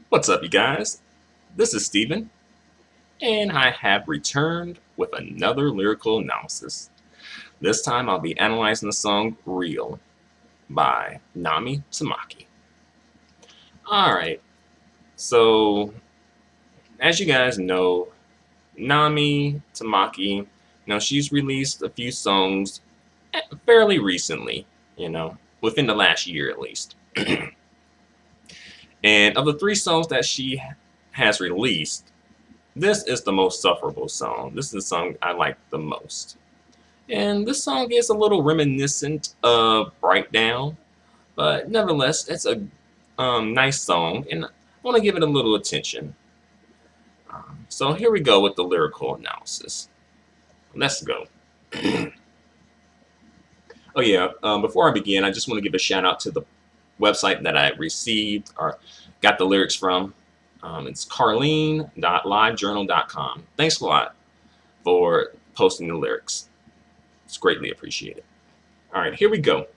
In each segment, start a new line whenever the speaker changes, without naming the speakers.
What's up, you guys? This is Steven, and I have returned with another lyrical analysis. This time I'll be analyzing the song Real by Nami Tamaki. Alright, so as you guys know, Nami Tamaki, she's released a few songs fairly recently, within the last year at least. And of the three songs that she has released, this is the most sufferable song. This is the song I like the most. And this song is a little reminiscent of Breakdown, but nevertheless, it's a nice song, and I want to give it a little attention. So here we go with the lyrical analysis. Let's go. Oh yeah, before I begin, I just want to give a shout out to the website that I received or got the lyrics from. It's carlene.livejournal.com. Thanks a lot for posting the lyrics. It's greatly appreciated. All right, here we go.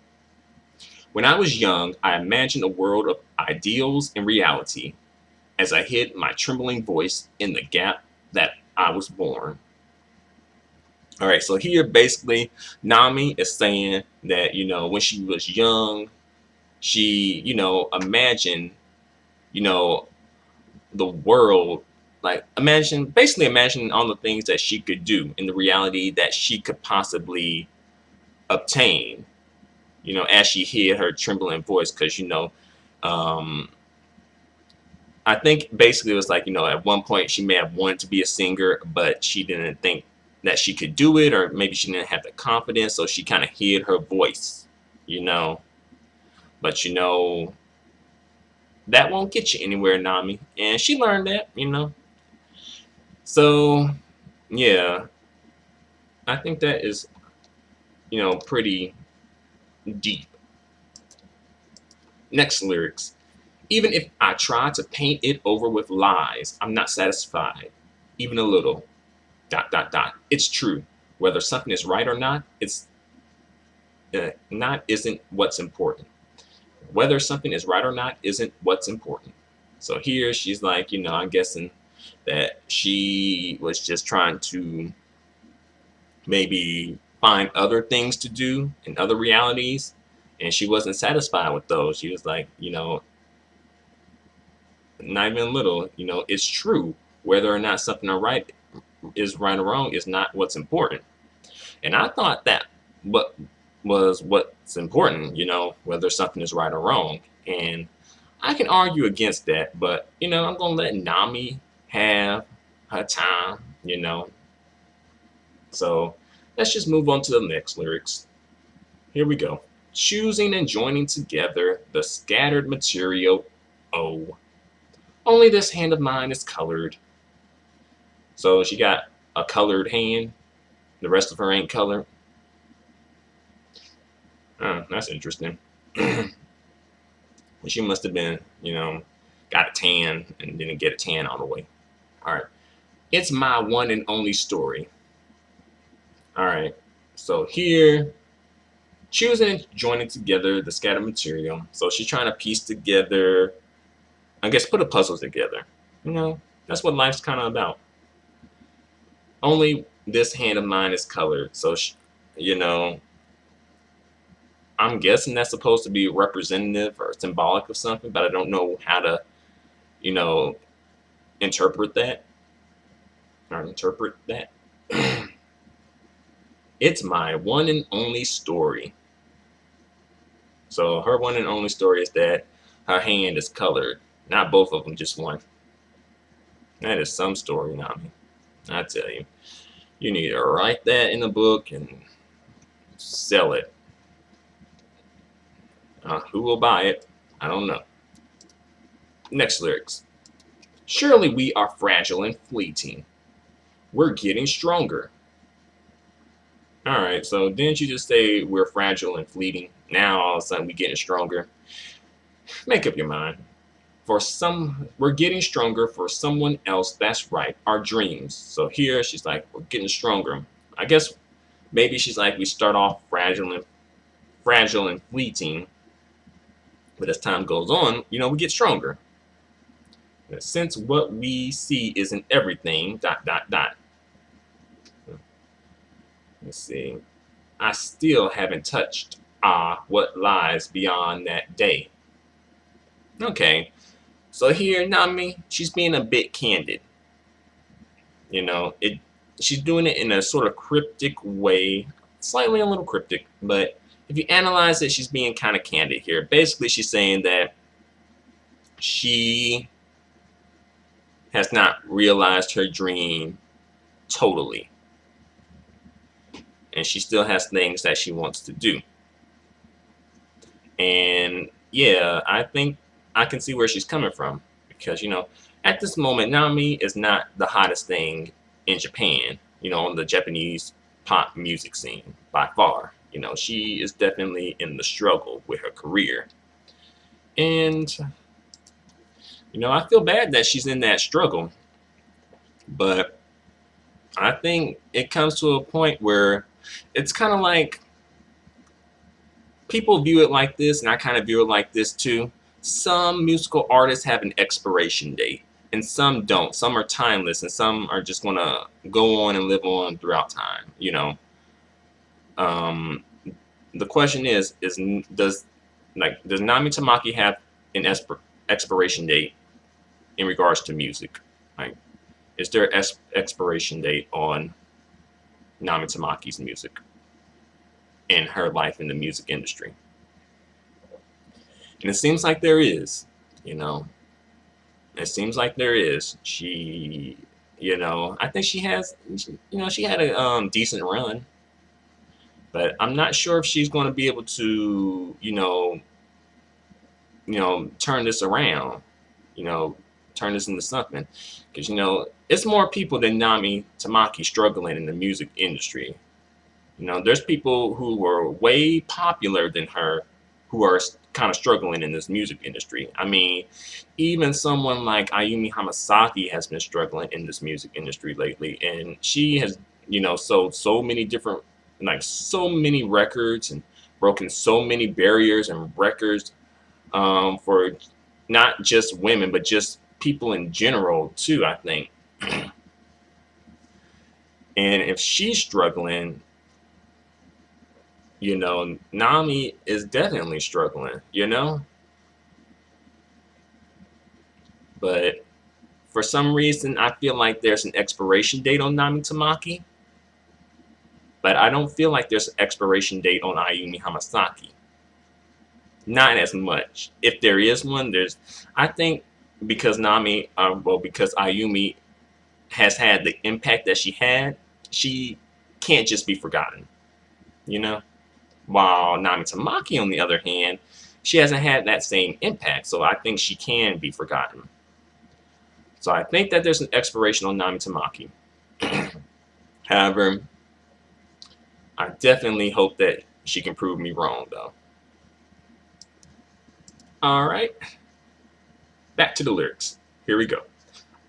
When I was young, I imagined a world of ideals and reality as I hid my trembling voice in the gap that I was born. All right, so here basically Nami is saying that, when she was young, she, imagined, you know, the world, like basically imagining all the things that she could do in the reality that she could possibly obtain, as she hid her trembling voice. Because, um, I think basically it was like, at one point she may have wanted to be a singer, but she didn't think that she could do it, or maybe she didn't have the confidence, so she kind of hid her voice, you know. But, that won't get you anywhere, Nami. And she learned that. So, yeah, I think that is, pretty deep. Next lyrics. Even if I try to paint it over with lies, I'm not satisfied, even a little. Dot, dot, dot. It's true. Whether something is right or not, it's not isn't what's important. Whether something is right or not isn't what's important. So here she's like, I'm guessing that she was just trying to maybe find other things to do in other realities, and she wasn't satisfied with those. She was like, not even a little, it's true. Whether or not something is right or wrong is not what's important. And I thought that what was what's important, whether something is right or wrong. And I can argue against that, but I'm gonna let Nami have her time. So let's just move on to the next lyrics. Here we go. Choosing and joining together the scattered material. Oh, only this hand of mine is colored. So she got a colored hand. The rest of her ain't colored. That's interesting. She must have been, got a tan and didn't get a tan all the way. All right. It's my one and only story. All right. So here, choosing and joining together the scattered material. So she's trying to piece together, I guess, put a puzzle together. That's what life's kind of about. Only this hand of mine is colored. So, I'm guessing that's supposed to be representative or symbolic of something, but I don't know how to, you know, interpret that or interpret that. It's my one and only story. So her one and only story is that her hand is colored, not both of them, just one. That is some story, Nami. I tell you, you need to write that in a book and sell it. Who will buy it? I don't know. Next lyrics. Surely we are fragile and fleeting. We're getting stronger. Alright, so didn't you just say we're fragile and fleeting? Now all of a sudden we're getting stronger. Make up your mind. We're getting stronger for someone else. That's right, our dreams. So here she's like, we're getting stronger. I guess maybe she's like, we start off fragile and fleeting, but as time goes on, we get stronger. Since what we see isn't everything, dot, dot, dot. Let's see. I still haven't touched what lies beyond that day. Okay, so here Nami, she's being a bit candid. You know, she's doing it in a sort of cryptic way, slightly a little cryptic, but if you analyze it, she's being kind of candid here. Basically, she's saying that she has not realized her dream totally, and she still has things that she wants to do. And yeah, I think I can see where she's coming from, because at this moment, Nami is not the hottest thing in Japan, on the Japanese pop music scene by far. She is definitely in the struggle with her career. And I feel bad that she's in that struggle, but I think it comes to a point where it's kind of like people view it like this, and I kind of view it like this too. Some musical artists have an expiration date, and some don't. Some are timeless, and some are just gonna go on and live on throughout time. Um, the question does Nami Tamaki have an expiration date in regards to music? Like, is there an expiration date on Nami Tamaki's music in her life in the music industry? And it seems like there is, It seems like there is. I think she has, she had a decent run, but I'm not sure if she's going to be able to, turn this around, you know, turn this into something. Because, it's more people than Nami Tamaki struggling in the music industry. There's people who were way popular than her who are kind of struggling in this music industry. I mean, even someone like Ayumi Hamasaki has been struggling in this music industry lately, and she has, sold so many different, so many records and broken so many barriers and records for not just women, but just people in general too, I think. And if she's struggling, Nami is definitely struggling, But for some reason, I feel like there's an expiration date on Nami Tamaki, but I don't feel like there's an expiration date on Ayumi Hamasaki. Not as much. If there is one, I think because because Ayumi has had the impact that she had, she can't just be forgotten, you know? While Nami Tamaki, on the other hand, she hasn't had that same impact, so I think she can be forgotten. So I think that there's an expiration on Nami Tamaki. However, I definitely hope that she can prove me wrong, though. All right, back to the lyrics. Here we go.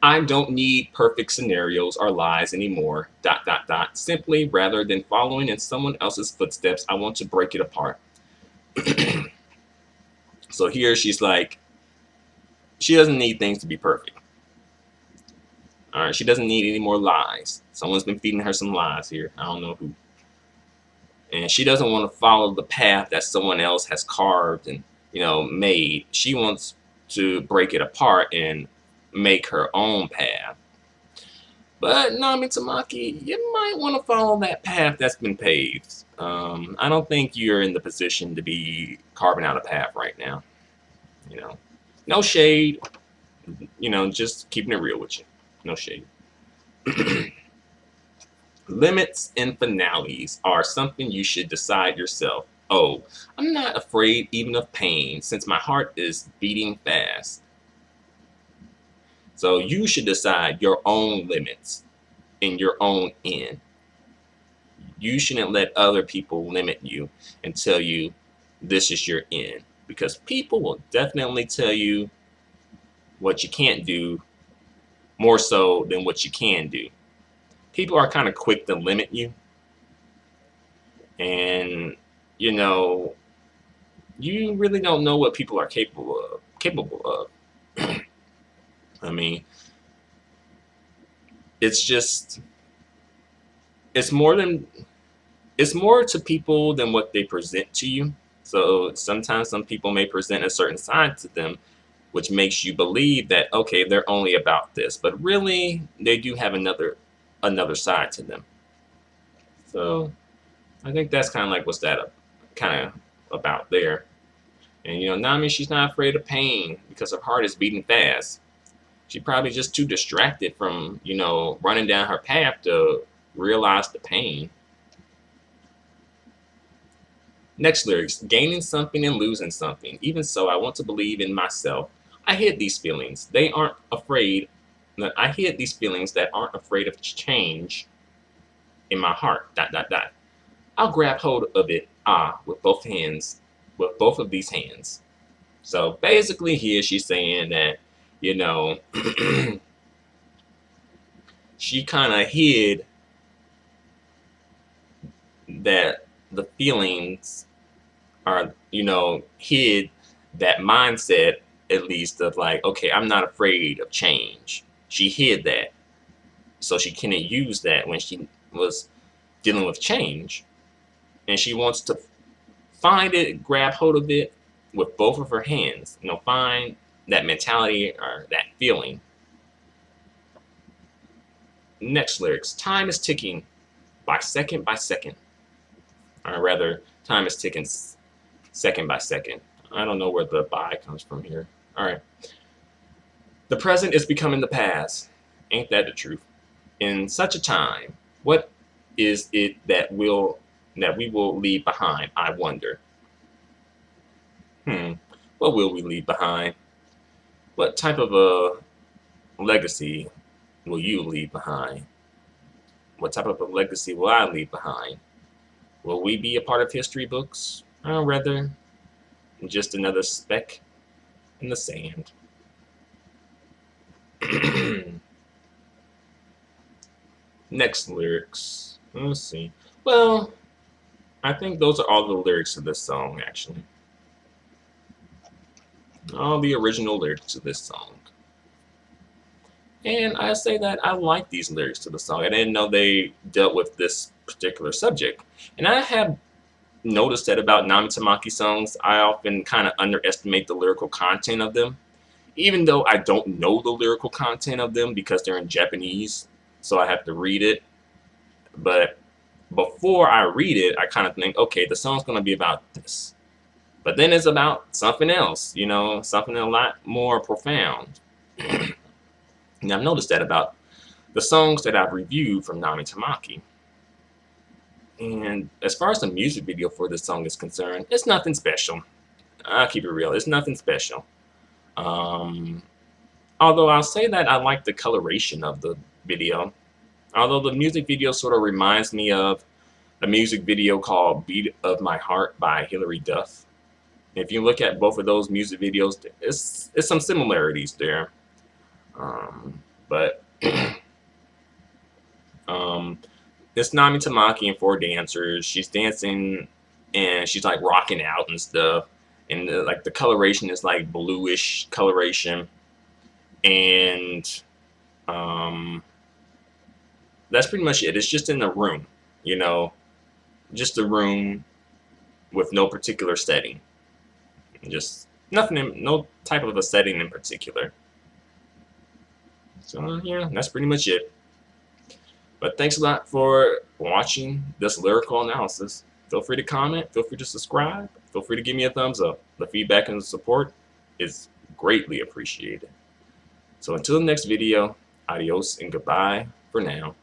I don't need perfect scenarios or lies anymore, dot, dot, dot. Simply, rather than following in someone else's footsteps, I want to break it apart. So here she's like, she doesn't need things to be perfect. All right, she doesn't need any more lies. Someone's been feeding her some lies here. I don't know who. And she doesn't want to follow the path that someone else has carved and, made. She wants to break it apart and make her own path. But Nami Tamaki, you might want to follow that path that's been paved. I don't think you're in the position to be carving out a path right now. No shade. Just keeping it real with you. No shade. Limits and finales are something you should decide yourself. Oh, I'm not afraid even of pain, since my heart is beating fast. So you should decide your own limits and your own end. You shouldn't let other people limit you and tell you this is your end, because people will definitely tell you what you can't do more so than what you can do. People are kind of quick to limit you, and you really don't know what people are capable of. I mean, it's just it's more than it's more to people than what they present to you. So sometimes some people may present a certain side to them, which makes you believe that okay, they're only about this, but really they do have another side to them. So I think that's kind of like what's that kind of about there. And Nami, she's not afraid of pain because her heart is beating fast. She's probably just too distracted from running down her path to realize the pain. Next lyrics, gaining something and losing something. Even so, I want to believe in myself. I hid these feelings. They aren't afraid. I hid these feelings that aren't afraid of change in my heart. Dot dot dot. I'll grab hold of it. With both hands, with both of these hands. So basically, here she's saying that you know she kind of hid that the feelings are hid that mindset, at least, of like, okay, I'm not afraid of change. She hid that so she couldn't use that when she was dealing with change, and she wants to find it, grab hold of it with both of her hands, find that mentality or that feeling. Next lyrics, time is ticking by second, or rather time is ticking second by second. I don't know where the by comes from here. All right. The present is becoming the past. Ain't that the truth? In such a time, what is it that we will leave behind, I wonder? What will we leave behind? What type of a legacy will you leave behind? What type of a legacy will I leave behind? Will we be a part of history books? Or rather, just another speck in the sand? Next lyrics. Let's see. Well, I think those are all the lyrics to this song, actually. All the original lyrics to this song. And I say that I like these lyrics to the song. I didn't know they dealt with this particular subject. And I have noticed that about Nami Tamaki songs, I often kind of underestimate the lyrical content of them, even though I don't know the lyrical content of them because they're in Japanese, so I have to read it. But before I read it, I kind of think, okay, the song's going to be about this. But then it's about something else, something a lot more profound. And I've noticed that about the songs that I've reviewed from Nami Tamaki. And as far as the music video for this song is concerned, it's nothing special. I'll keep it real. It's nothing special. Although I'll say that I like the coloration of the video. Although the music video sort of reminds me of a music video called Beat of My Heart by Hilary Duff. If you look at both of those music videos, it's some similarities there. But it's Nami Tamaki and four dancers. She's dancing and she's like rocking out and stuff. And like the coloration is like bluish coloration. And that's pretty much it. It's just in the room, just a room with no particular setting. Just nothing, no type of a setting in particular. So yeah, that's pretty much it. But thanks a lot for watching this lyrical analysis. Feel free to comment, feel free to subscribe, feel free to give me a thumbs up. The feedback and the support is greatly appreciated. So until the next video, adios and goodbye for now.